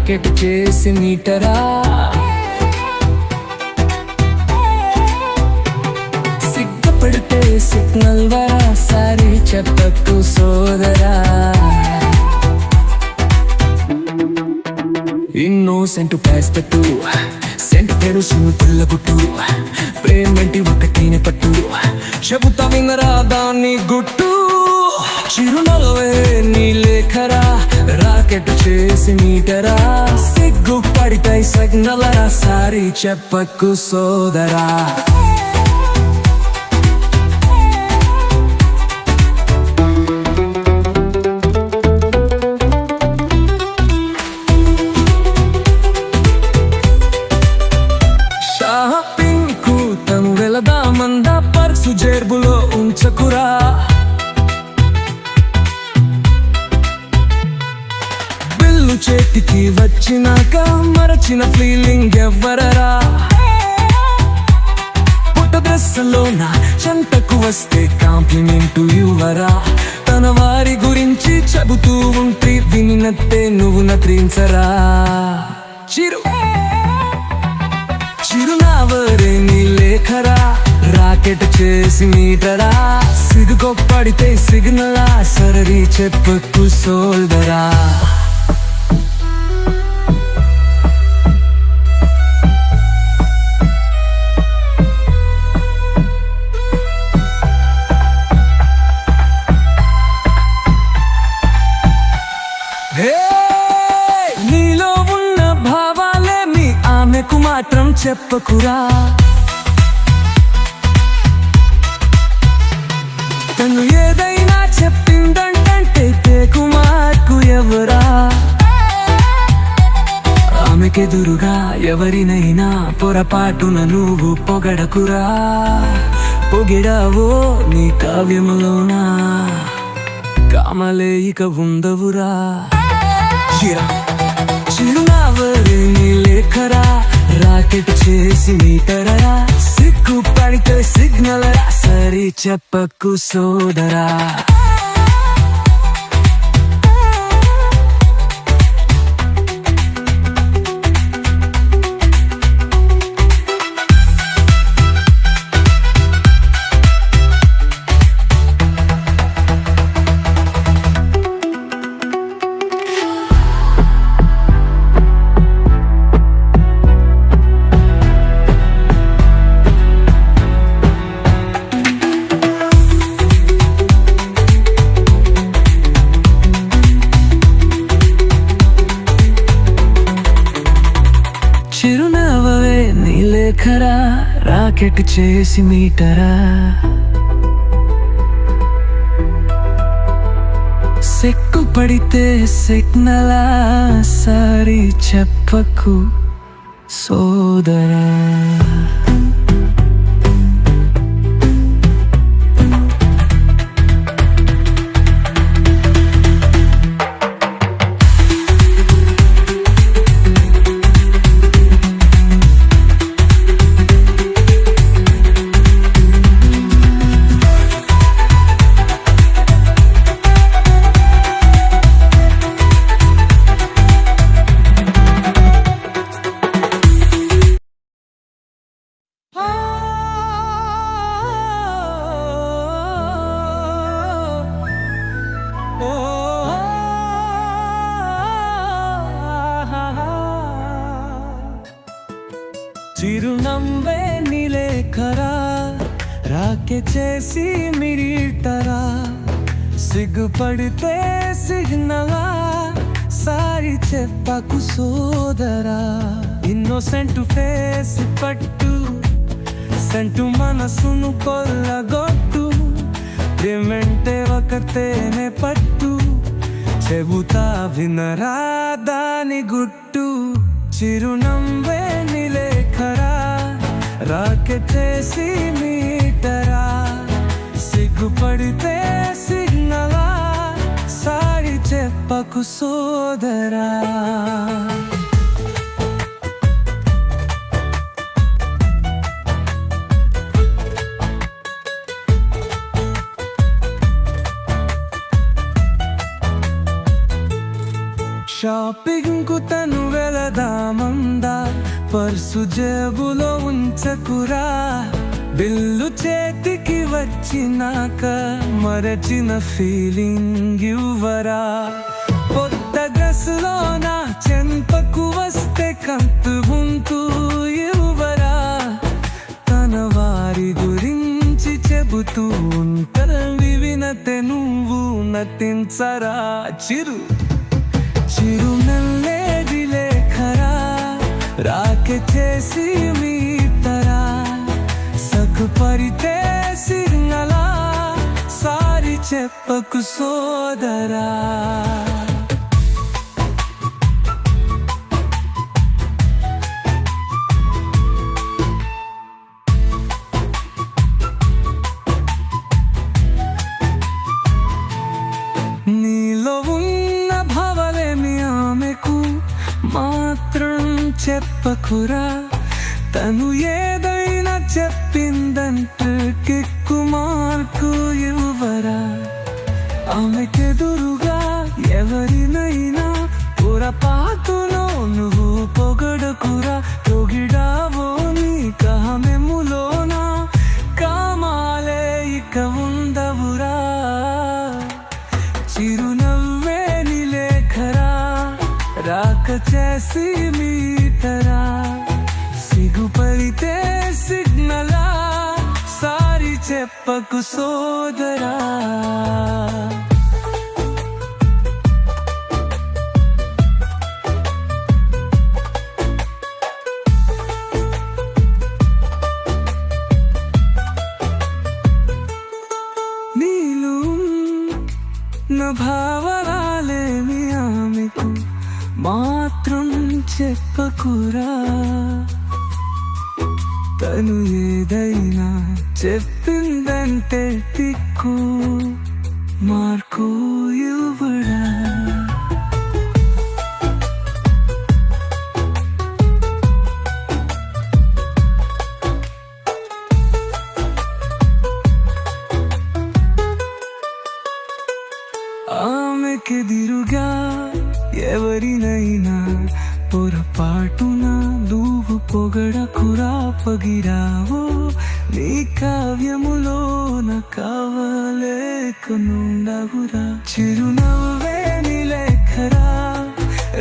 Rocket చేసి మీటరా సిగ్గుపడితే signal వరా sorry చెప్పకు సోదరా ఇన్నోసెంట్ పేస్తూ సెంట్ తెరుసును తెల్లగుట్టు ప్రేమేంటి ఒకటిని పట్టు చెబుతా వినరా దాన్ని గుట్టు చిరునవ్వే నీ లేఖరా రాకెట్ చేసి మీటరా సిగ్గుపడితే సిగ్నలరా సారీ చెప్పకు సోదరా వెళదామందా పర్సు జేబులో ఉంచకురా బిల్లు చేతికి వచ్చినాక మరచిన ఫీలింగ్ ఎవ్వరరా పుట్ట డ్రెస్సులో నా చెంతకు వస్తే కాంప్లిమెంటు ఇవ్వరా తన వారి గురించి చెబుతూ ఉంటే వినినట్టే నువ్వు నత్రించరా చిరునవ్వే నీ లేఖరా రాకెట్ చేసి మీటరా సిగ్గుపడితే సిగ్నలా సరది చెప్పకు సోదరా నీలో ఉన్న భావాలేమి ఆమెకు మాత్రం చెప్పకురా తను ఏదైనా చెప్పిందంటే తేకు మార్కు ఎవరా ఆమెకెదురుగా ఎవరినైనా పొరపాటున నువ్వు పొగడకురా పొగిడావో నీ కావ్యములోనా కామలే ఇక ఉండవురా చిరునవ్వే నీ లేఖరా రాకెట్ చేసి మీటరా సిగ్గుపడితే సిగ్నల్ సరి చెప్పకు సోదరా చిరునవ్వే నీ లేఖరా రాకెట్ చేసి మీటరా సిగ్గుపడితే సిగ్నలా సారీ చెప్పకు సోదరా చిరునవ్వే నీ లేఖరా రాకెట్ చేసి మీటరా సిగ్గుపడితే సిగ్నలా సారీ చెప్పకు సోదరా ఇన్నోసెంట్ ఫేస్ పట్టు సెంటు మనసును కొల్లగొట్టు ప్రేమంటే ఒకతేనే పట్టు చెబుతా వినరా దాని గుట్టు చిరునవ్వే నీ లేఖరా రాకెట్ చేసి మీటరా సిగ్గుపడితే సిగ్నలా సారీ చెప్పకు సోదరా షాపింగ్ కు తను వెళదామందా పర్సు జేబులో ఉంచకురా బిల్లు చేతికి వచ్చినాక మరచిన ఫీలింగ్ ఇవ్వరా కొత్త డ్రెస్సులో నా చెంపకు వస్తే కంతు గుంతు ఇవ్వరా తన వారి గురించి చెబుతూ ఉంటల్ని వినతే నువ్వు నటించరా చిరు నల్లేది లేఖరా రాకె చేసి మీటరా సకుపరితే సిగ్నలా సారి చెప్పకు సోదరా నీలో ఉన్న భావాలేమి ఆమెకు మాత్రం చెప్పకురా తను ఏదైనా చెప్పిందంటే కిక్కు మార్కు ఇవ్వరా ఆమెకెదురుగా ఎవరినైనా పొరపాటులో నువ్వు పొగడకురా పొగిడావో నీ కామెములోనా కామాలే ఇక ఉండవురా చిరునవ్వే నిలేఖరా రాక చేసి మీటరా సిగుపడితే సిగ్నలా సారి చెప్పకు సోదరా నీలు నా భావరాలేమి ఆమెకు మాత్రం చెప్పకురా తను ఏదైనా చెప్పిందంటే టిక్కు మార్కు ఇవ్వరా ఆమెకెదిరుగా ఎవరినైనా పొరపాటున నువ్వు పొగడకురా పగిరావో నీ కావ్యములోన కావలేకనుండవురా చిరునవ్వే నిలేఖరా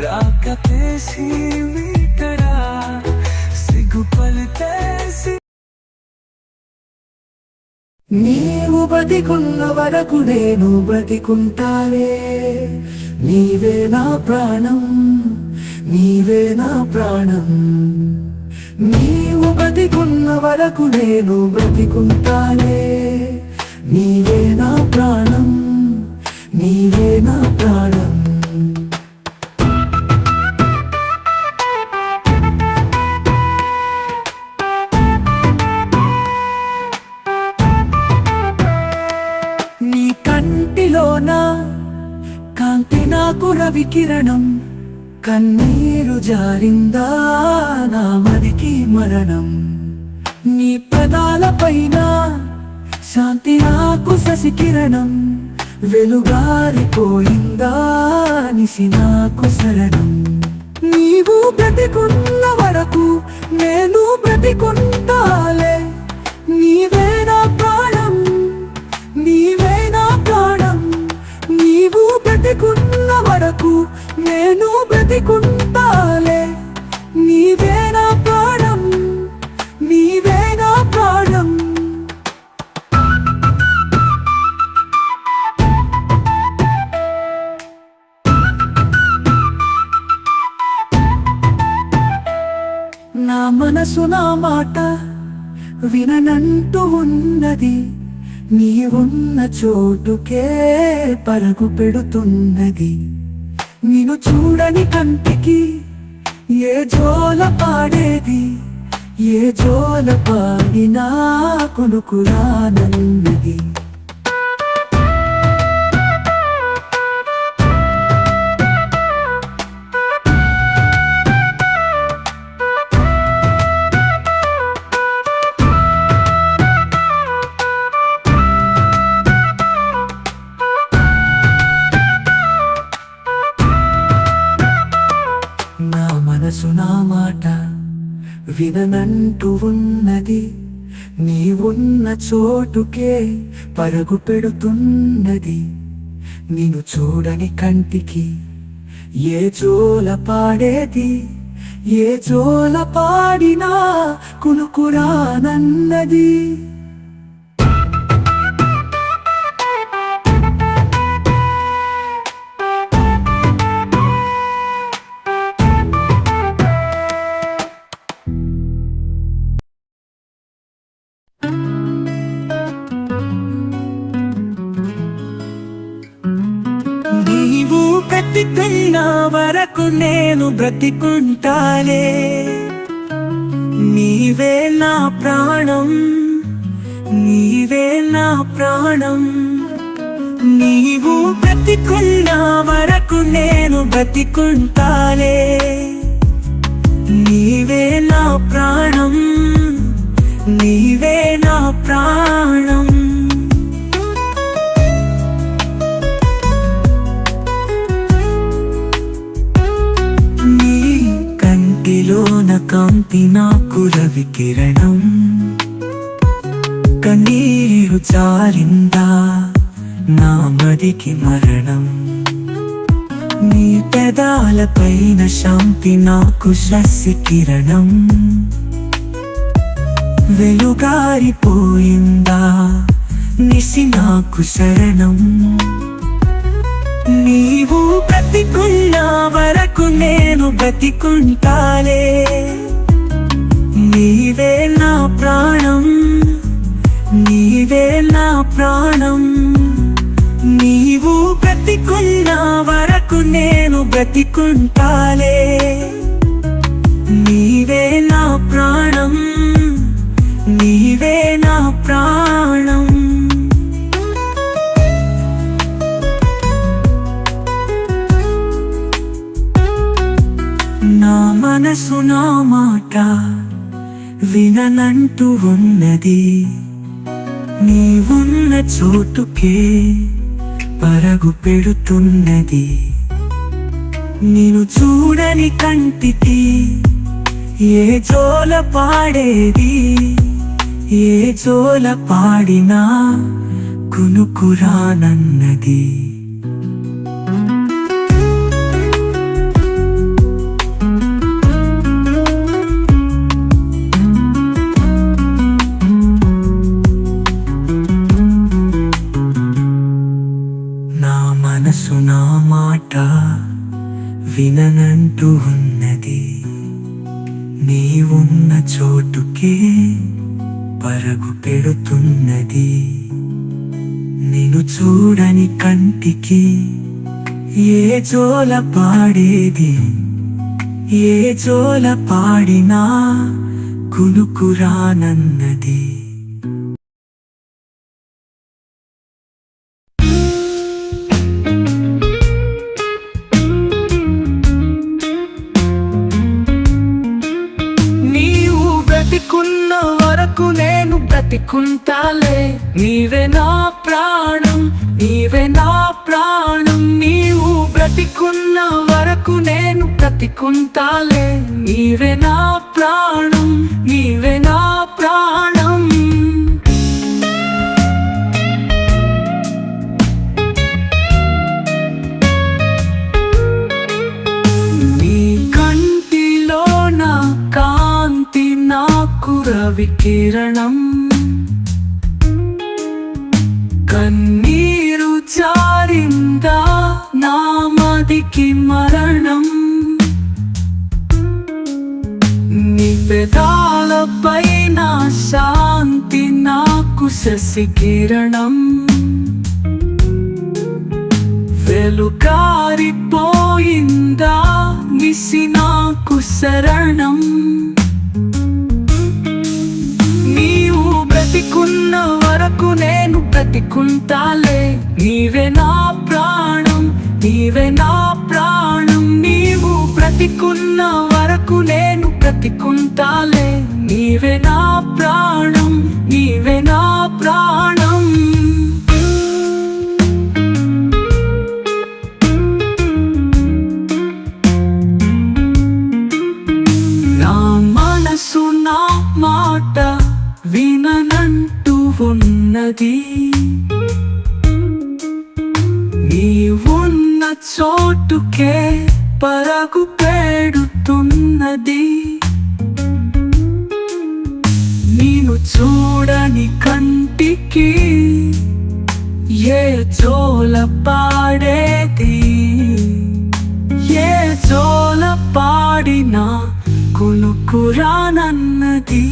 రాక పేసి మీటరా సిగ్గుపలితేసి నీవు బతికున్న వరకు నేను బ్రతికుంటానే నీవే నా ప్రాణం నీవే నా ప్రాణం నీవు బతికున్న వరకు నేను బ్రతికుంటానే నీవే నా ప్రాణం నీవే నా ప్రాణం నీ కంటిలోన కాంతి నాకు రవికిరణం కన్నీరు జారిందా నా మదికి మరణం నీ పదాలపైన శాంతి నాకు శశికిరణం వెలుగారిపోయిందా నిసి నాకు శరణం నీవు బ్రతికున్న వరకు నేను బ్రతికుంటాలే నీవే నా ప్రాణం నీవే నా ప్రాణం నీవు బ్రతికున్న వరకు నేను బ్రతికుంటాలే నీవే నా ప్రాణం నీవే నా ప్రాణం నా మనసు నా మాట విననంటూ ఉన్నది నీ ఉన్న చోటుకే పరుగు పెడుతున్నది నిన్ను చూడని కంటికి ఏ జోల పాడేది ఏ జోల పాడినా కొనుకురానన్నది విననంటూ ఉన్నది, నీ ఉన్న చోటుకే పరుగు పెడుతున్నది. నిన్ను చూడని కంటికి ఏ జోల పాడేది, ఏ జోల పాడినా కునుకురానన్నది. నీవు బ్రతికున్న వరకు నేను బ్రతికుంటాలే, నీవే నా ప్రాణం, నీవే నా ప్రాణం. నీవు బ్రతికున్న వరకు నేను బ్రతికుంటాలే, నీవే నా ప్రాణం, నీవే నా ప్రాణం. కంటిలోన కాంతి నాకు రవి కిరణం, కన్నీరు చారిందా నా మదికి మరణం. నీ పెదాలపైన శాంతి నాకు శశి కిరణం, వెలుగారిపోయిందా నిశి నాకు శరణం. నీవు బ్రతికున్న వరకు నేను బ్రతికుంటాలే, నీవే నా ప్రాణం, నీవే నా ప్రాణం. నీవు బ్రతికున్న వరకు నేను బ్రతికుంటాలే, నీవే నా ప్రాణం, నీవే నా ప్రాణం. నా మనసు నా మాట విననంటూ ఉన్నది, నీవున్న చోటుకే పరుగు పెడుతున్నది. నిన్ను చూడని కంటికి ఏ జోల పాడేది, ఏ జోల పాడినా కునుకురానన్నది. మనసు నా మాట విననంటూ ఉన్నది, నీవున్న చోటుకే పరుగు పెడుతున్నది. నిన్ను చూడని కంటికి ఏ జోల పాడేది, ఏ జోల పాడినా కునుకురానన్నది. బ్రతికున్న వరకు నేను బ్రతికుంటాలే, నీవే నా ప్రాణం, నీవే నా ప్రాణం. నీవు బ్రతికున్న వరకు నేను బ్రతికుంటాలే, నీవే నా ప్రాణం, నీవే నా ప్రాణం. నీ కంటిలో నా కాంతి నాకు రవి కిరణం, కన్నీరు జారిందా నా మదికి మరణం. నీ పెదాలపైన శాంతి నాకు శశి కిరణం, వెలుగారిపోయిందా నిశి నాకు శరణం. నీవు బ్రతికున్న వరకు నేను బ్రతికుంటాలే, నీవే నా ప్రాణం, నీవే నా ప్రాణం. నీవు బ్రతికున్న వరకు నేను బ్రతికుంటాలే, నీవే నా ప్రాణం, నీవే నా ప్రాణం. నా మనసు మాట విననంటూ ఉన్నది. నీవున్న చోటుకే పరుగు పెడుతున్నది. నేను చూడని కంటికి ఏ జోల పాడేది, ఏ జోల పాడినా కునుకురానన్నది.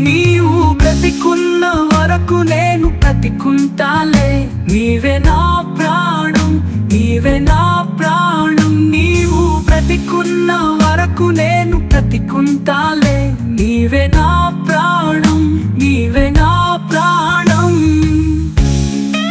నీవు బ్రతికున్న వరకు నేను బ్రతికుంటాలే. నీవే నా ప్రాణం, నీవే నా ప్రాణం. నీవు బ్రతికున్న వరకు నేను బ్రతికుంటాలే. నీవే నా ప్రాణం.